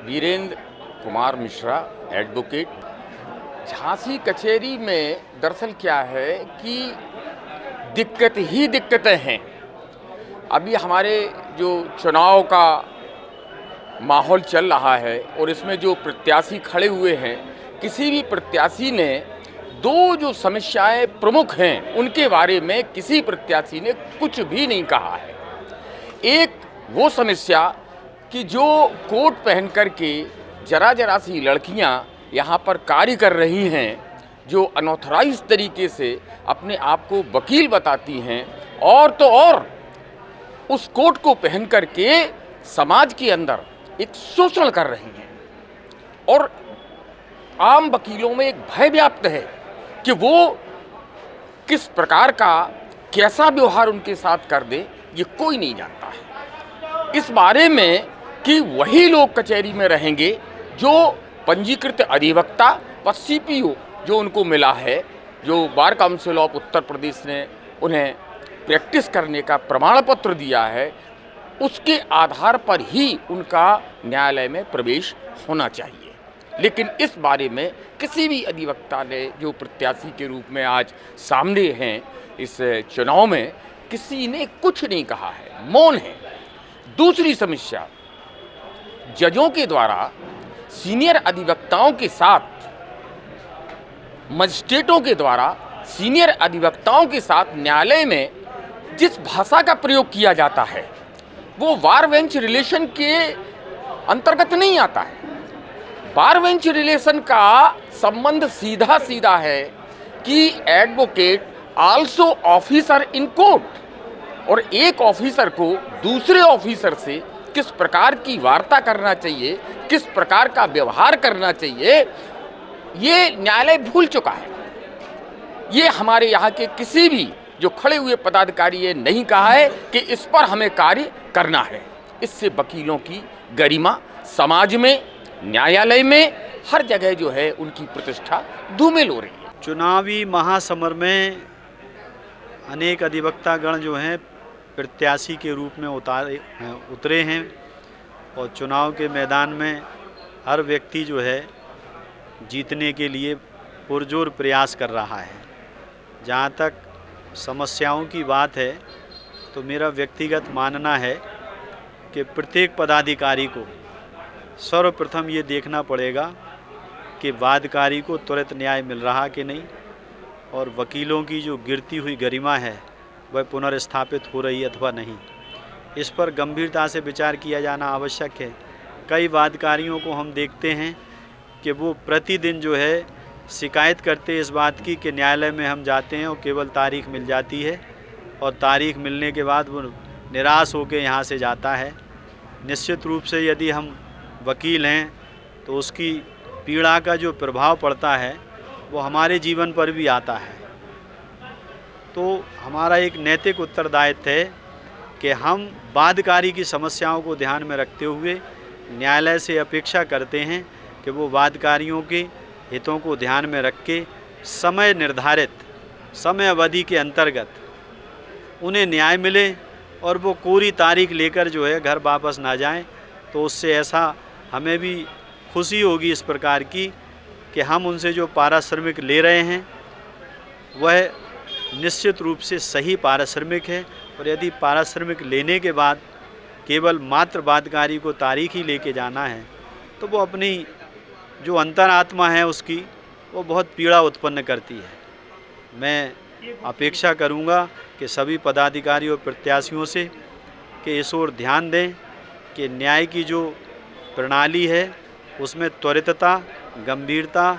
Virendra Kumar Mishra, advocate. Jhansi कचहरी में दरअसल क्या है कि दिक्कत ही दिक्कतें हैं। अभी हमारे जो चुनाव का माहौल चल रहा है और इसमें जो प्रत्याशी खड़े हुए हैं, किसी भी प्रत्याशी ने दो जो समस्याएं प्रमुख हैं उनके बारे में किसी प्रत्याशी ने कुछ भी नहीं कहा है। एक वो समस्या कि जो कोट पहन कर के जरा सी लड़कियां यहाँ पर कार्य कर रही हैं, जो अनऑथराइज तरीके से अपने आप को वकील बताती हैं और तो और उस कोट को पहन कर के समाज के अंदर एक शोषण कर रही हैं और आम वकीलों में एक भय व्याप्त है कि वो किस प्रकार का कैसा व्यवहार उनके साथ कर दे, ये कोई नहीं जानता है। इस बारे में कि वही लोग कचहरी में रहेंगे जो पंजीकृत अधिवक्ता व सीपीओ जो उनको मिला है, जो bar council of Uttar Pradesh ने उन्हें प्रैक्टिस करने का प्रमाण पत्र दिया है, उसके आधार पर ही उनका न्यायालय में प्रवेश होना चाहिए। लेकिन इस बारे में किसी भी अधिवक्ता ने जो प्रत्याशी के रूप में आज सामने हैं इस चुनाव में, किसी ने कुछ नहीं कहा है, मौन है। दूसरी समस्या, जजों के द्वारा सीनियर अधिवक्ताओं के साथ, मजिस्ट्रेटों के द्वारा सीनियर अधिवक्ताओं के साथ न्यायालय में जिस भाषा का प्रयोग किया जाता है वो बार बेंच रिलेशन के अंतर्गत नहीं आता है। बार बेंच रिलेशन का संबंध सीधा सीधा है कि advocate also officer in court, और एक ऑफिसर को दूसरे ऑफिसर से किस प्रकार की वार्ता करना चाहिए, किस प्रकार का व्यवहार करना चाहिए, ये न्यायालय भूल चुका है। ये हमारे यहाँ के किसी भी जो खड़े हुए पदाधिकारी ये नहीं कहा है कि इस पर हमें कार्य करना है। इससे वकीलों की गरिमा समाज में, न्यायालय में, हर जगह जो है उनकी प्रतिष्ठा धूमिल हो रही है। चुनावी महासमर में अनेक अधिवक्तागण जो हैं प्रत्याशी के रूप में उतरे हैं और चुनाव के मैदान में हर व्यक्ति जो है जीतने के लिए पुरजोर प्रयास कर रहा है। जहाँ तक समस्याओं की बात है तो मेरा व्यक्तिगत मानना है कि प्रत्येक पदाधिकारी को सर्वप्रथम ये देखना पड़ेगा कि वादकारी को त्वरित न्याय मिल रहा कि नहीं, और वकीलों की जो गिरती हुई गरिमा है वह पुनर्स्थापित हो रही है अथवा नहीं। इस पर गंभीरता से विचार किया जाना आवश्यक है। कई वादकारियों को हम देखते हैं कि वो प्रतिदिन जो है शिकायत करते इस बात की कि न्यायालय में हम जाते हैं और केवल तारीख मिल जाती है, और तारीख मिलने के बाद वो निराश होकर यहाँ से जाता है। निश्चित रूप से यदि हम वकील हैं तो उसकी पीड़ा का जो प्रभाव पड़ता है वो हमारे जीवन पर भी आता है। तो हमारा एक नैतिक उत्तरदायित्व है कि हम वादकारी की समस्याओं को ध्यान में रखते हुए न्यायालय से अपेक्षा करते हैं कि वो वादकारियों के हितों को ध्यान में रख के समय निर्धारित समय अवधि के अंतर्गत उन्हें न्याय मिले और वो कोरी तारीख लेकर जो है घर वापस ना जाएं। तो उससे ऐसा हमें भी खुशी होगी इस प्रकार की कि हम उनसे जो पारिश्रमिक ले रहे हैं वह निश्चित रूप से सही पारिश्रमिक है, और यदि पारिश्रमिक लेने के बाद केवल मात्र वादकारी को तारीख ही लेके जाना है तो वो अपनी जो अंतरात्मा है उसकी वो बहुत पीड़ा उत्पन्न करती है। मैं अपेक्षा करूंगा कि सभी पदाधिकारी और प्रत्याशियों से कि इस ओर ध्यान दें कि न्याय की जो प्रणाली है उसमें त्वरितता, गंभीरता,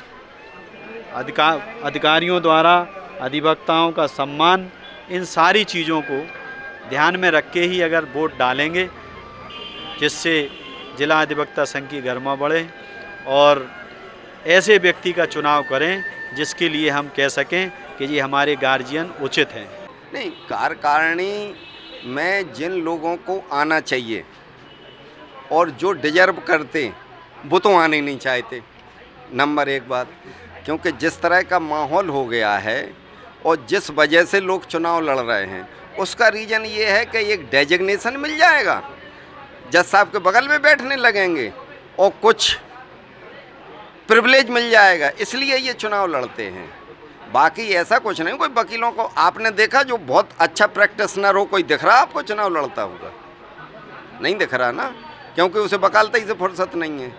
अधिकारियों द्वारा अधिवक्ताओं का सम्मान, इन सारी चीज़ों को ध्यान में रख के ही अगर वोट डालेंगे जिससे जिला अधिवक्ता संघ की गरिमा बढ़े और ऐसे व्यक्ति का चुनाव करें जिसके लिए हम कह सकें कि ये हमारे गार्जियन उचित हैं। नहीं, कार्यकारिणी में जिन लोगों को आना चाहिए और जो डिजर्व करते वो तो आने नहीं चाहते, नंबर एक बात। क्योंकि जिस तरह का माहौल हो गया है और जिस वजह से लोग चुनाव लड़ रहे हैं उसका रीज़न ये है कि एक डेजिग्नेशन मिल जाएगा, जज साहब के बगल में बैठने लगेंगे और कुछ प्रिविलेज मिल जाएगा, इसलिए ये चुनाव लड़ते हैं। बाकी ऐसा कुछ नहीं। कोई वकीलों को आपने देखा जो बहुत अच्छा प्रैक्टिशनर हो, कोई दिख रहा आपको चुनाव लड़ता होगा? नहीं दिख रहा ना, क्योंकि उसे वकालत ही से फुर्सत नहीं है।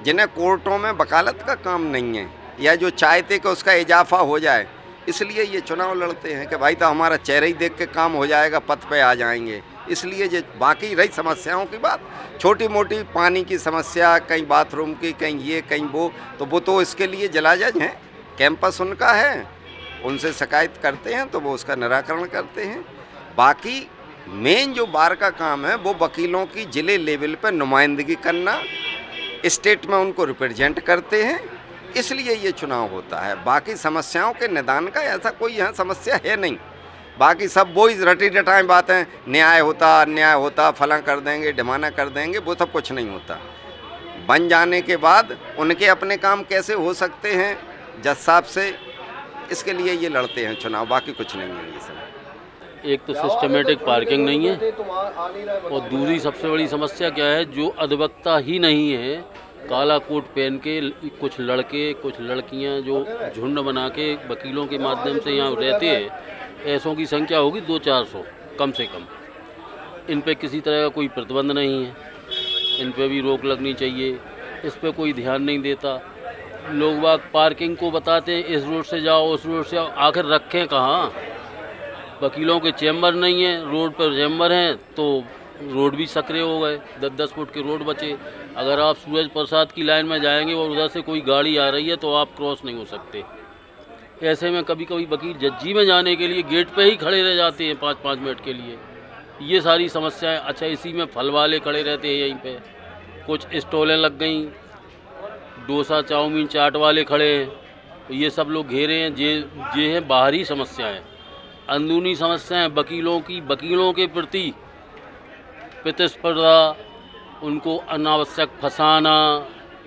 जिन्हें कोर्टों में वकालत का काम नहीं है, या जो चाहते कि उसका इजाफा हो जाए, इसलिए ये चुनाव लड़ते हैं कि भाई तो हमारा चेहरा ही देख के काम हो जाएगा, पद पे आ जाएंगे। इसलिए जो बाकी रही समस्याओं की बात, छोटी मोटी पानी की समस्या, कहीं बाथरूम की, कहीं ये कहीं वो तो इसके लिए जलाजज हैं, कैंपस उनका है, उनसे शिकायत करते हैं तो वो उसका निराकरण करते हैं। बाकी मेन जो बार का काम है वो वकीलों की ज़िले लेवल पर नुमाइंदगी करना, स्टेट में उनको रिप्रेजेंट करते हैं, इसलिए ये चुनाव होता है। बाकी समस्याओं के निदान का ऐसा कोई यहाँ समस्या है नहीं। बाकी सब वही रटी रटाएँ बातें, न्याय होता, अन्याय होता, फलां कर देंगे, ढिमाना कर देंगे, वो सब कुछ नहीं होता। बन जाने के बाद उनके अपने काम कैसे हो सकते हैं जज साहब से, इसके लिए ये लड़ते हैं चुनाव, बाकी कुछ नहीं है ये सब। एक तो सिस्टमेटिक पार्किंग नहीं है, और दूसरी सबसे बड़ी समस्या क्या है, जो अधिवक्ता ही नहीं है, काला कोट पहन के कुछ लड़के कुछ लड़कियां जो झुंड बना के वकीलों के माध्यम से यहाँ रहते हैं, ऐसों की संख्या होगी 200-400 कम से कम। इन पे किसी तरह का कोई प्रतिबंध नहीं है, इन पे भी रोक लगनी चाहिए, इस पे कोई ध्यान नहीं देता। लोग बाग पार्किंग को बताते हैं इस रोड से जाओ, उस रोड से आओ, आखिर रखें कहाँ? वकीलों के चैम्बर नहीं है, रोड पर चैम्बर हैं तो रोड भी सक्रिय हो गए, 10-10 फुट के रोड बचे। अगर आप सूरज प्रसाद की लाइन में जाएंगे और उधर से कोई गाड़ी आ रही है तो आप क्रॉस नहीं हो सकते। ऐसे में कभी कभी वकील जज्जी में जाने के लिए गेट पे ही खड़े रह जाते हैं 5-5 मिनट के लिए। ये सारी समस्याएं। अच्छा, इसी में फल वाले खड़े रहते हैं यहीं पे, कुछ स्टॉलें लग गई, डोसा चाउमीन चाट वाले खड़े हैं, ये सब लोग घेरे हैं। ये हैं बाहरी समस्याएं। अंदरूनी समस्याएं वकीलों के प्रति प्रतिस्पर्धा, उनको अनावश्यक फंसाना,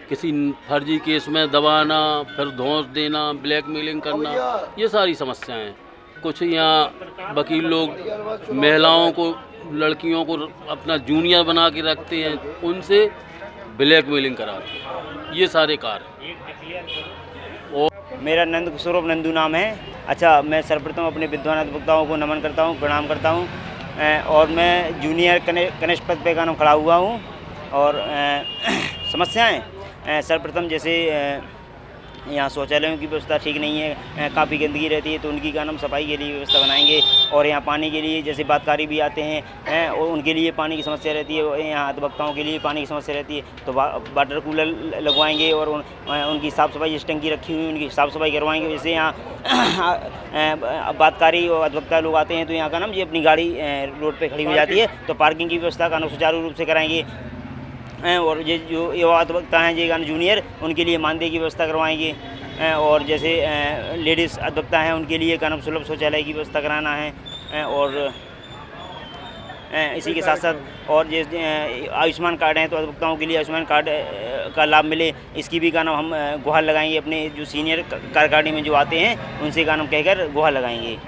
किसी फर्जी केस में दबाना, फिर धौंस देना, ब्लैकमेलिंग करना, ये सारी समस्याएं हैं। कुछ यहाँ वकील लोग महिलाओं को, लड़कियों को अपना जूनियर बना के रखते हैं, उनसे ब्लैकमेलिंग कराते हैं, ये सारे कार्य। और मेरा नंद स्वरूप नंदू नाम है। अच्छा, मैं सर्वप्रथम अपने विद्वान अधिवक्ताओं को नमन करता हूँ, प्रणाम करता हूँ, और मैं जूनियर कनिष्ठ पद पे का नाम खड़ा हुआ हूँ। और समस्याएं सर्वप्रथम जैसे यहाँ शौचालयों की व्यवस्था ठीक नहीं है, काफ़ी गंदगी रहती है, तो उनकी का नाम सफाई के लिए व्यवस्था बनाएंगे। और यहाँ पानी के लिए जैसे बातकारी भी आते हैं और उनके लिए पानी की समस्या रहती है, यहाँ अधिवक्ताओं के लिए पानी की समस्या रहती है, तो वाटर कूलर लगवाएंगे और उनकी साफ़ सफाई, जिस टंकी रखी हुई उनकी साफ़ सफाई करवाएंगे। जैसे यहाँ बातकारी और अधिवक्ता लोग आते हैं तो यहाँ का नाम ये अपनी गाड़ी रोड पर खड़ी हो जाती है, तो पार्किंग की व्यवस्था का नाम सुचारू रूप से कराएंगे। और ये जो युवा अधिवक्ता हैं ये जूनियर, उनके लिए मानदेय की व्यवस्था करवाएंगे। और जैसे लेडीज़ अधिवक्ता हैं उनके लिए का नाम सुलभ शौचालय की व्यवस्था कराना है। और इसी के साथ साथ और जैसे आयुष्मान कार्ड हैं तो अधिवक्ताओं के लिए आयुष्मान कार्ड का लाभ मिले, इसकी भी का नाम हम गुहार लगाएंगे। अपने जो सीनियर कार्यकारिणी में जो आते हैं उनसे का नाम कहकर गुहार लगाएंगे।